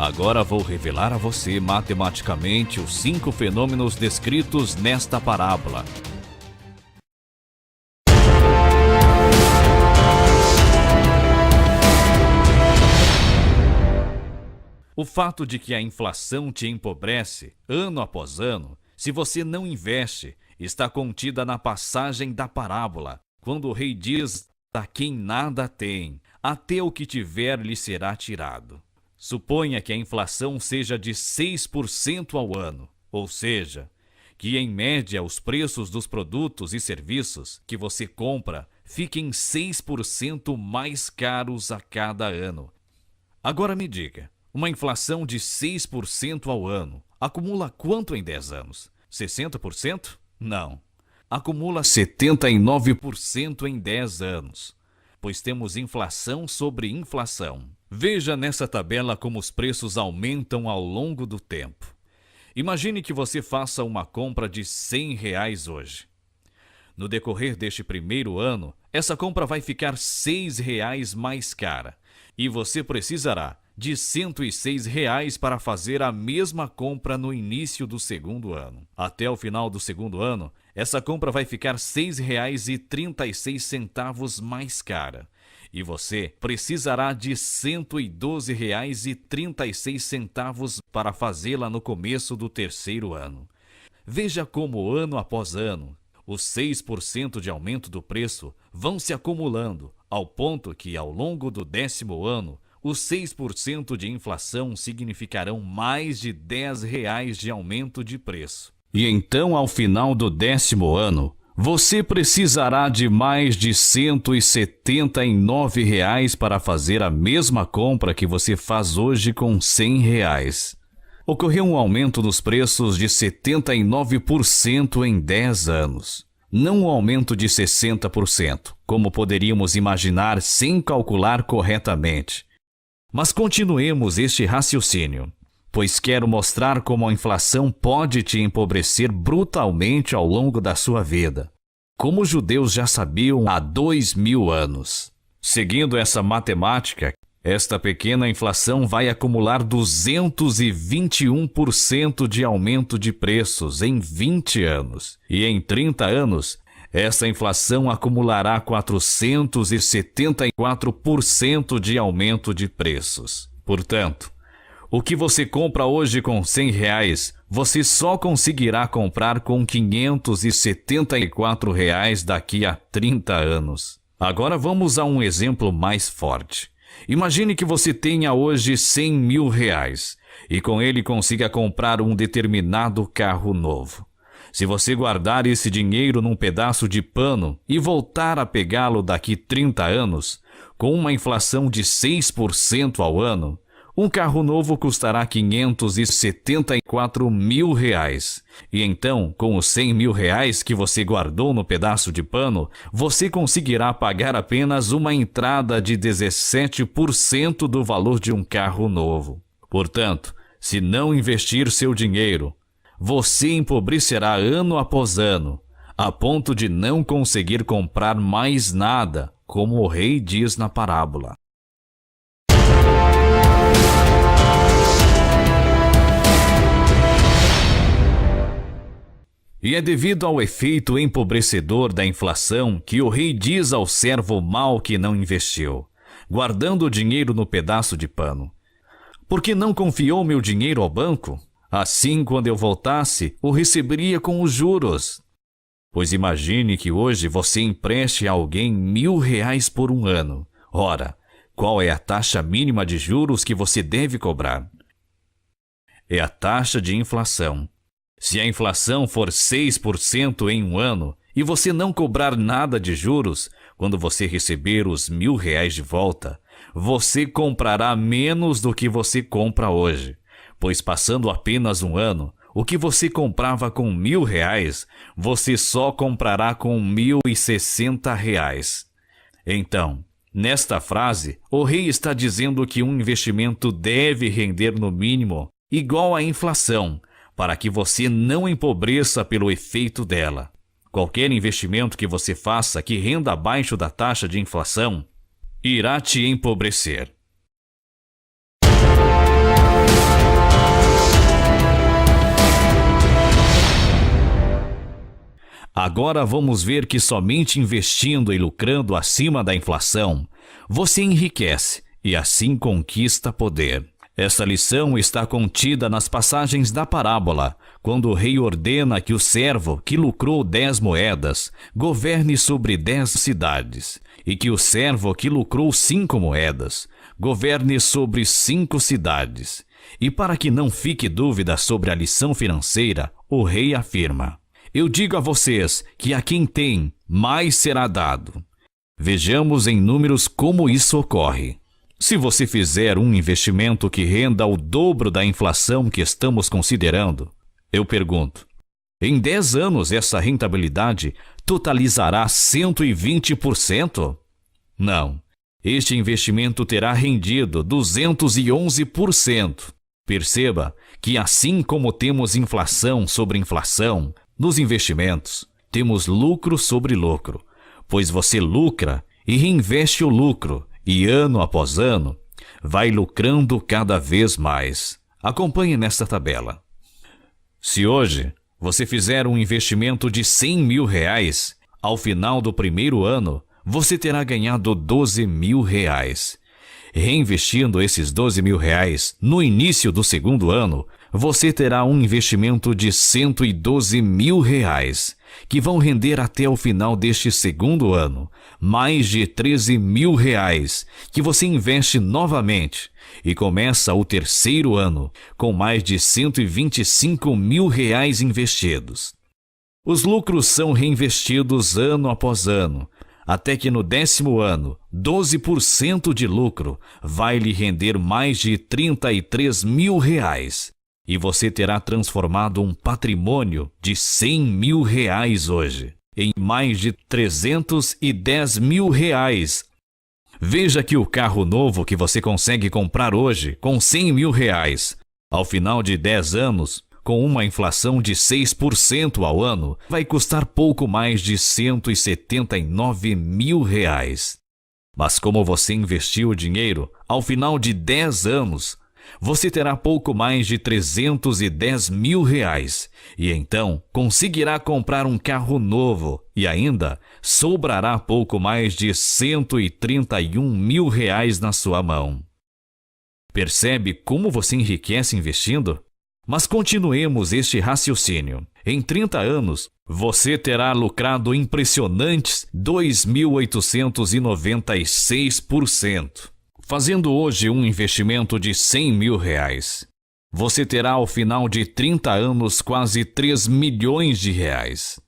Agora vou revelar a você matematicamente os 5 fenômenos descritos nesta parábola. O fato de que a inflação te empobrece ano após ano, se você não investe, está contida na passagem da parábola, quando o rei diz: "A quem nada tem, até o que tiver lhe será tirado." Suponha que a inflação seja de 6% ao ano, ou seja, que em média os preços dos produtos e serviços que você compra fiquem 6% mais caros a cada ano. Agora me diga, uma inflação de 6% ao ano acumula quanto em 10 anos? 60%? Não. Acumula 79% em 10 anos, pois temos inflação sobre inflação. Veja nessa tabela como os preços aumentam ao longo do tempo. Imagine que você faça uma compra de R$100 hoje. No decorrer deste primeiro ano, essa compra vai ficar R$6 mais cara e você precisará de R$106 para fazer a mesma compra no início do segundo ano. Até o final do segundo ano, essa compra vai ficar R$6,36 mais cara e você precisará de R$112,36 para fazê-la no começo do terceiro ano. Veja como, ano após ano, os 6% de aumento do preço vão se acumulando, ao ponto que, ao longo do 10º ano, os 6% de inflação significarão mais de R$10 de aumento de preço. E então, ao final do 10º ano, você precisará de mais de R$179 para fazer a mesma compra que você faz hoje com R$100. Ocorreu um aumento nos preços de 79% em 10 anos. Não um aumento de 60%, como poderíamos imaginar sem calcular corretamente. Mas continuemos este raciocínio, pois quero mostrar como a inflação pode te empobrecer brutalmente ao longo da sua vida, como os judeus já sabiam há 2000 anos. Seguindo essa matemática, esta pequena inflação vai acumular 221% de aumento de preços em 20 anos. E em 30 anos, essa inflação acumulará 474% de aumento de preços. Portanto, o que você compra hoje com R$100, você só conseguirá comprar com R$574 daqui a 30 anos. Agora vamos a um exemplo mais forte. Imagine que você tenha hoje R$100 mil e com ele consiga comprar um determinado carro novo. Se você guardar esse dinheiro num pedaço de pano e voltar a pegá-lo daqui 30 anos, com uma inflação de 6% ao ano, um carro novo custará R$574 mil. E então, com os R$100 mil que você guardou no pedaço de pano, você conseguirá pagar apenas uma entrada de 17% do valor de um carro novo. Portanto, se não investir seu dinheiro, você empobrecerá ano após ano, a ponto de não conseguir comprar mais nada, como o rei diz na parábola. E é devido ao efeito empobrecedor da inflação que o rei diz ao servo mau que não investiu, guardando o dinheiro no pedaço de pano: "Por que não confiou meu dinheiro ao banco? Assim, quando eu voltasse, o receberia com os juros." Pois imagine que hoje você empreste a alguém R$1.000 por um ano. Ora, qual é a taxa mínima de juros que você deve cobrar? É a taxa de inflação. Se a inflação for 6% em um ano e você não cobrar nada de juros, quando você receber os R$1.000 de volta, você comprará menos do que você compra hoje. Pois passando apenas um ano, o que você comprava com R$1.000, você só comprará com R$1.060. Então, nesta frase, o rei está dizendo que um investimento deve render no mínimo igual à inflação, para que você não empobreça pelo efeito dela. Qualquer investimento que você faça que renda abaixo da taxa de inflação irá te empobrecer. Agora vamos ver que somente investindo e lucrando acima da inflação, você enriquece e assim conquista poder. Essa lição está contida nas passagens da parábola, quando o rei ordena que o servo que lucrou 10 moedas governe sobre 10 cidades, e que o servo que lucrou 5 moedas governe sobre 5 cidades. E para que não fique dúvida sobre a lição financeira, o rei afirma: eu digo a vocês que a quem tem, mais será dado. Vejamos em números como isso ocorre. Se você fizer um investimento que renda o dobro da inflação que estamos considerando, eu pergunto, em 10 anos essa rentabilidade totalizará 120%? Não. Este investimento terá rendido 211%. Perceba que assim como temos inflação sobre inflação, nos investimentos temos lucro sobre lucro, pois você lucra e reinveste o lucro, e ano após ano, vai lucrando cada vez mais. Acompanhe nesta tabela. Se hoje você fizer um investimento de R$100.000, ao final do primeiro ano, você terá ganhado R$12.000. Reinvestindo esses R$12.000 no início do segundo ano, você terá um investimento de R$112.000, que vão render até o final deste segundo ano mais de R$13.000, que você investe novamente e começa o terceiro ano com mais de R$125.000 investidos. Os lucros são reinvestidos ano após ano, até que no 10º ano, 12% de lucro vai lhe render mais de R$33.000. E você terá transformado um patrimônio de R$100.000 hoje em mais de R$310.000. Veja que o carro novo que você consegue comprar hoje com R$100.000, ao final de 10 anos, com uma inflação de 6% ao ano, vai custar pouco mais de R$179.000. Mas como você investiu o dinheiro, ao final de 10 anos, você terá pouco mais de R$310.000 e então conseguirá comprar um carro novo e ainda sobrará pouco mais de R$131.000 na sua mão. Percebe como você enriquece investindo? Mas continuemos este raciocínio. Em 30 anos, você terá lucrado impressionantes 2.896%. Fazendo hoje um investimento de R$100.000, você terá ao final de 30 anos quase R$3 milhões.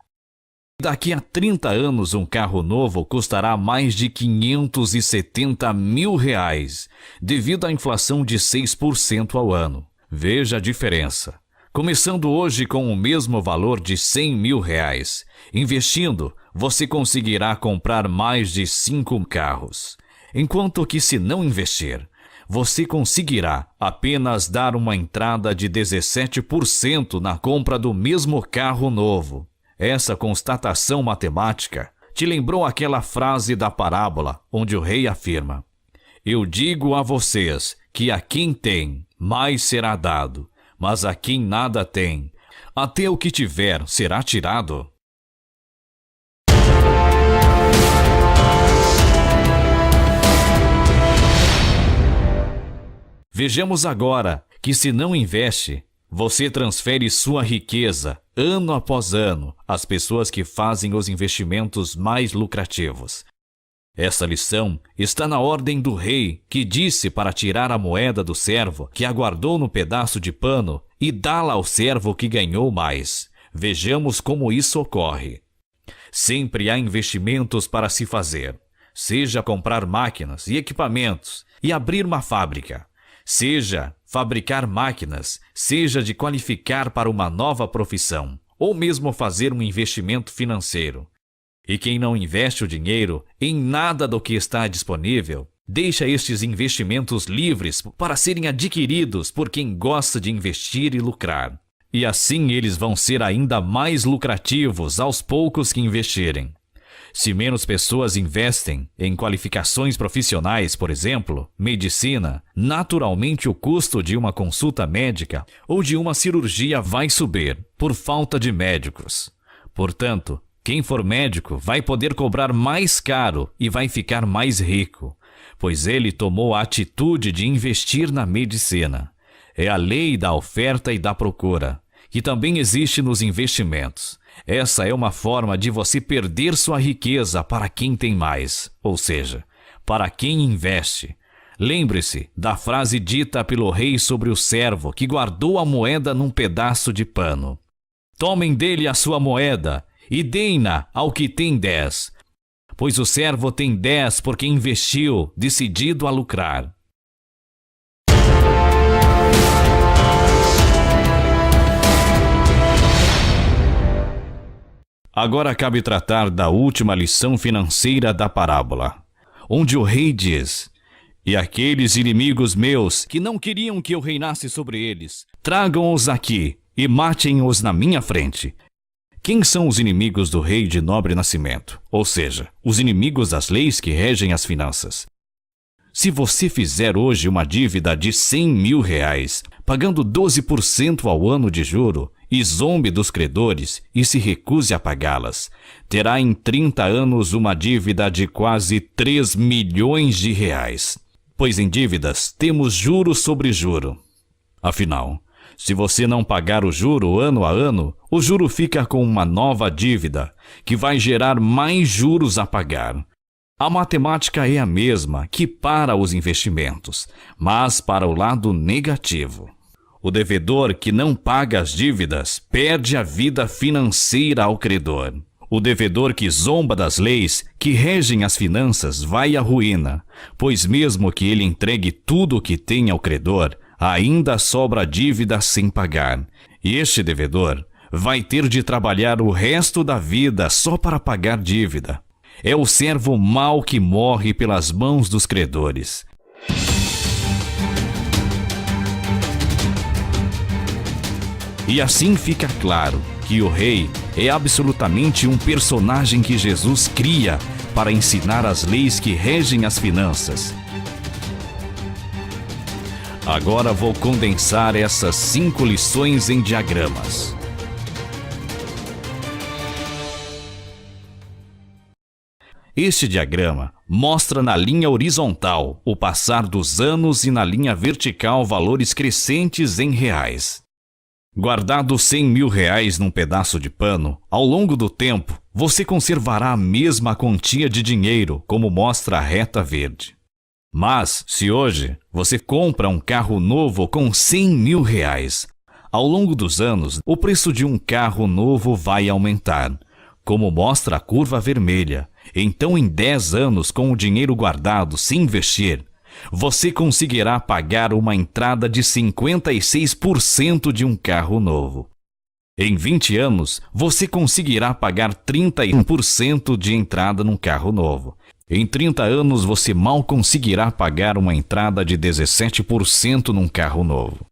Daqui a 30 anos um carro novo custará mais de R$570.000, devido à inflação de 6% ao ano. Veja a diferença. Começando hoje com o mesmo valor de R$100.000, investindo, você conseguirá comprar mais de 5 carros. Enquanto que se não investir, você conseguirá apenas dar uma entrada de 17% na compra do mesmo carro novo. Essa constatação matemática te lembrou aquela frase da parábola onde o rei afirma: eu digo a vocês que a quem tem, mais será dado, mas a quem nada tem, até o que tiver será tirado. Vejamos agora que se não investe, você transfere sua riqueza ano após ano às pessoas que fazem os investimentos mais lucrativos. Essa lição está na ordem do rei, que disse para tirar a moeda do servo que aguardou no pedaço de pano e dá-la ao servo que ganhou mais. Vejamos como isso ocorre. Sempre há investimentos para se fazer, seja comprar máquinas e equipamentos e abrir uma fábrica, seja fabricar máquinas, seja de qualificar para uma nova profissão, ou mesmo fazer um investimento financeiro. E quem não investe o dinheiro em nada do que está disponível, deixa estes investimentos livres para serem adquiridos por quem gosta de investir e lucrar. E assim eles vão ser ainda mais lucrativos aos poucos que investirem. Se menos pessoas investem em qualificações profissionais, por exemplo, medicina, naturalmente o custo de uma consulta médica ou de uma cirurgia vai subir por falta de médicos. Portanto, Quem for médico vai poder cobrar mais caro e vai ficar mais rico, pois ele tomou a atitude de investir na medicina. É a lei da oferta e da procura, que também existe nos investimentos. Essa é uma forma de você perder sua riqueza para quem tem mais, ou seja, para quem investe. Lembre-se da frase dita pelo rei sobre o servo que guardou a moeda num pedaço de pano. Tomem dele a sua moeda e deem-na ao que tem 10, pois o servo tem 10 porque investiu, decidido a lucrar. Agora cabe tratar da última lição financeira da parábola, onde o rei diz: "E aqueles inimigos meus que não queriam que eu reinasse sobre eles, tragam-os aqui e matem-os na minha frente." Quem são os inimigos do rei de nobre nascimento? Ou seja, os inimigos das leis que regem as finanças. Se você fizer hoje uma dívida de 100 mil reais, pagando 12% ao ano de juro, e zombe dos credores e se recuse a pagá-las, terá em 30 anos uma dívida de quase 3 milhões de reais. Pois em dívidas temos juro sobre juro. Afinal, se você não pagar o juro ano a ano, o juro fica com uma nova dívida, que vai gerar mais juros a pagar. A matemática é a mesma que para os investimentos, mas para o lado negativo. O devedor que não paga as dívidas perde a vida financeira ao credor. O devedor que zomba das leis que regem as finanças vai à ruína, pois mesmo que ele entregue tudo o que tem ao credor, ainda sobra dívida sem pagar. E este devedor vai ter de trabalhar o resto da vida só para pagar dívida. É o servo mau que morre pelas mãos dos credores. E assim fica claro que o rei é absolutamente um personagem que Jesus cria para ensinar as leis que regem as finanças. Agora vou condensar essas 5 lições em diagramas. Este diagrama mostra na linha horizontal o passar dos anos e na linha vertical valores crescentes em reais. Guardado 100 mil reais num pedaço de pano, ao longo do tempo, você conservará a mesma quantia de dinheiro, como mostra a reta verde. Mas, se hoje você compra um carro novo com 100 mil reais, ao longo dos anos, o preço de um carro novo vai aumentar, como mostra a curva vermelha. Então, em 10 anos, com o dinheiro guardado sem investir, você conseguirá pagar uma entrada de 56% de um carro novo. Em 20 anos, você conseguirá pagar 31% de entrada num carro novo. Em 30 anos, você mal conseguirá pagar uma entrada de 17% num carro novo.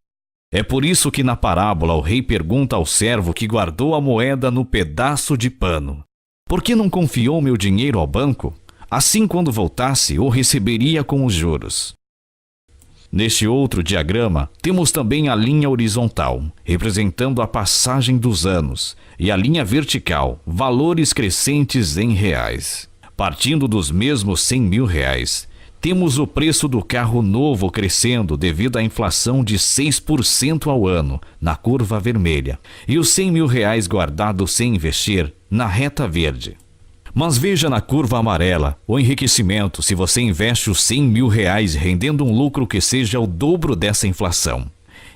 É por isso que na parábola o rei pergunta ao servo que guardou a moeda no pedaço de pano: "Por que não confiou meu dinheiro ao banco? Assim, quando voltasse, o receberia com os juros." Neste outro diagrama, temos também a linha horizontal, representando a passagem dos anos, e a linha vertical, valores crescentes em reais. Partindo dos mesmos 100 mil reais, temos o preço do carro novo crescendo devido à inflação de 6% ao ano, na curva vermelha, e os 100 mil reais guardados sem investir, na reta verde. Mas veja na curva amarela o enriquecimento se você investe os 100 mil reais rendendo um lucro que seja o dobro dessa inflação.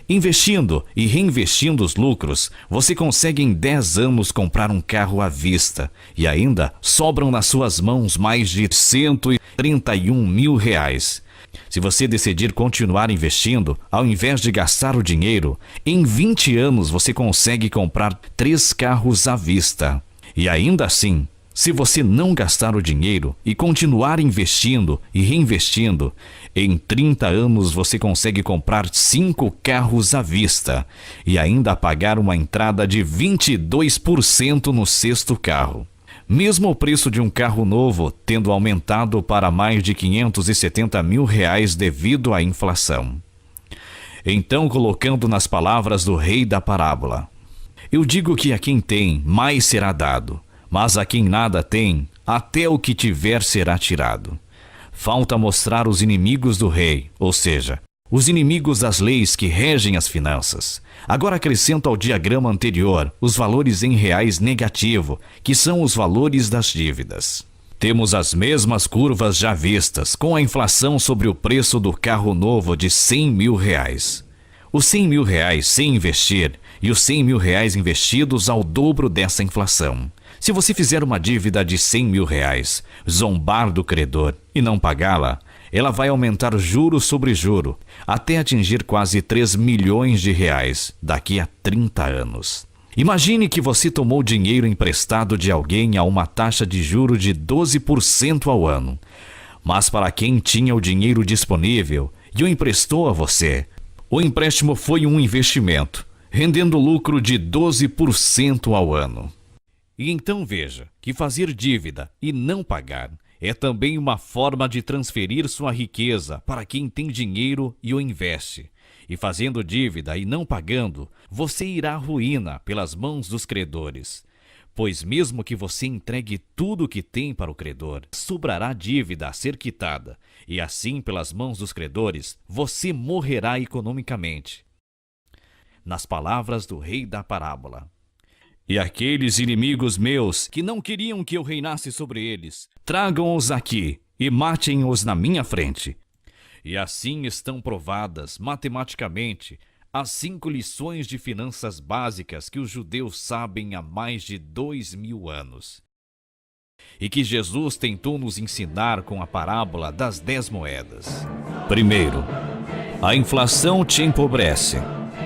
Investindo e reinvestindo os lucros, você consegue em 10 anos comprar um carro à vista e ainda sobram nas suas mãos mais de 131 mil reais. Se você decidir continuar investindo, ao invés de gastar o dinheiro, em 20 anos você consegue comprar 3 carros à vista. E ainda assim, se você não gastar o dinheiro e continuar investindo e reinvestindo, em 30 anos você consegue comprar 5 carros à vista e ainda pagar uma entrada de 22% no 6º carro. Mesmo o preço de um carro novo tendo aumentado para mais de 570 mil reais devido à inflação. Então, colocando nas palavras do rei da parábola: "Eu digo que a quem tem, mais será dado, Mas a quem nada tem, até o que tiver será tirado. Falta mostrar os inimigos do rei, ou seja, os inimigos das leis que regem as finanças. Agora acrescento ao diagrama anterior os valores em reais negativo, que são os valores das dívidas. Temos as mesmas curvas já vistas, com a inflação sobre o preço do carro novo de R$100 mil. Os R$100 mil sem investir e os R$100 mil investidos ao dobro dessa inflação. Se você fizer uma dívida de R$100 mil, zombar do credor e não pagá-la, ela vai aumentar juro sobre juro, até atingir quase R$3 milhões daqui a 30 anos. Imagine que você tomou dinheiro emprestado de alguém a uma taxa de juro de 12% ao ano. Mas para quem tinha o dinheiro disponível e o emprestou a você, o empréstimo foi um investimento, rendendo lucro de 12% ao ano. E então veja que fazer dívida e não pagar é também uma forma de transferir sua riqueza para quem tem dinheiro e o investe. E fazendo dívida e não pagando, você irá à ruína pelas mãos dos credores. Pois mesmo que você entregue tudo o que tem para o credor, sobrará dívida a ser quitada, e assim pelas mãos dos credores, você morrerá economicamente. Nas palavras do rei da parábola. E aqueles inimigos meus que não queriam que eu reinasse sobre eles, tragam-os aqui e matem-os na minha frente. E assim estão provadas, matematicamente, as 5 lições de finanças básicas que os judeus sabem há mais de 2000 anos. E que Jesus tentou nos ensinar com a parábola das 10 moedas. Primeiro, a inflação te empobrece,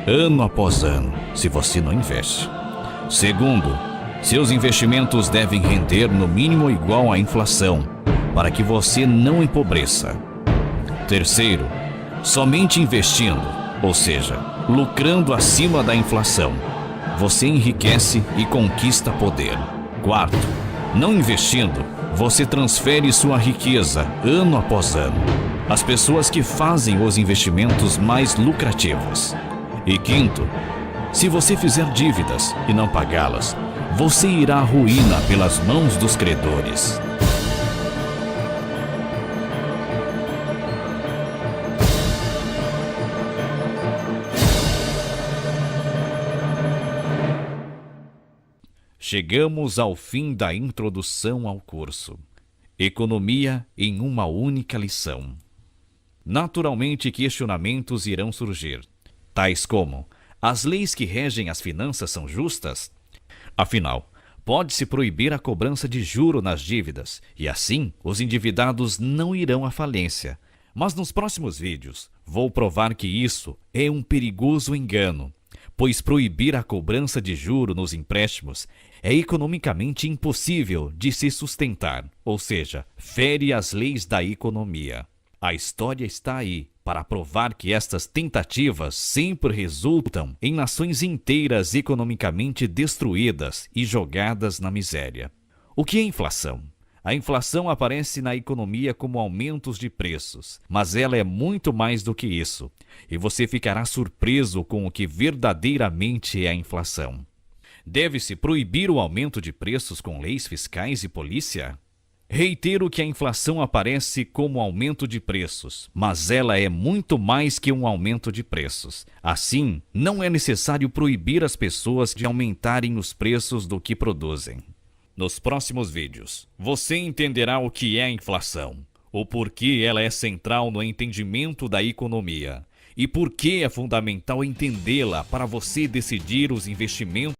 ano após ano, se você não investe. Segundo, seus investimentos devem render no mínimo igual à inflação, para que você não empobreça. Terceiro, somente investindo, ou seja, lucrando acima da inflação, você enriquece e conquista poder. Quarto, não investindo, você transfere sua riqueza ano após ano às pessoas que fazem os investimentos mais lucrativos. E quinto, se você fizer dívidas e não pagá-las, você irá à ruína pelas mãos dos credores. Chegamos ao fim da introdução ao curso. Economia em uma única lição. Naturalmente, questionamentos irão surgir, tais como: as leis que regem as finanças são justas? Afinal, pode-se proibir a cobrança de juro nas dívidas, e assim os endividados não irão à falência. Mas nos próximos vídeos, vou provar que isso é um perigoso engano, pois proibir a cobrança de juro nos empréstimos é economicamente impossível de se sustentar, ou seja, fere as leis da economia. A história está aí para provar que estas tentativas sempre resultam em nações inteiras economicamente destruídas e jogadas na miséria. O que é inflação? A inflação aparece na economia como aumentos de preços, mas ela é muito mais do que isso, e você ficará surpreso com o que verdadeiramente é a inflação. Deve-se proibir o aumento de preços com leis fiscais e polícia? Reitero que a inflação aparece como aumento de preços, mas ela é muito mais que um aumento de preços. Assim, não é necessário proibir as pessoas de aumentarem os preços do que produzem. Nos próximos vídeos, você entenderá o que é a inflação, o porquê ela é central no entendimento da economia e por que é fundamental entendê-la para você decidir os investimentos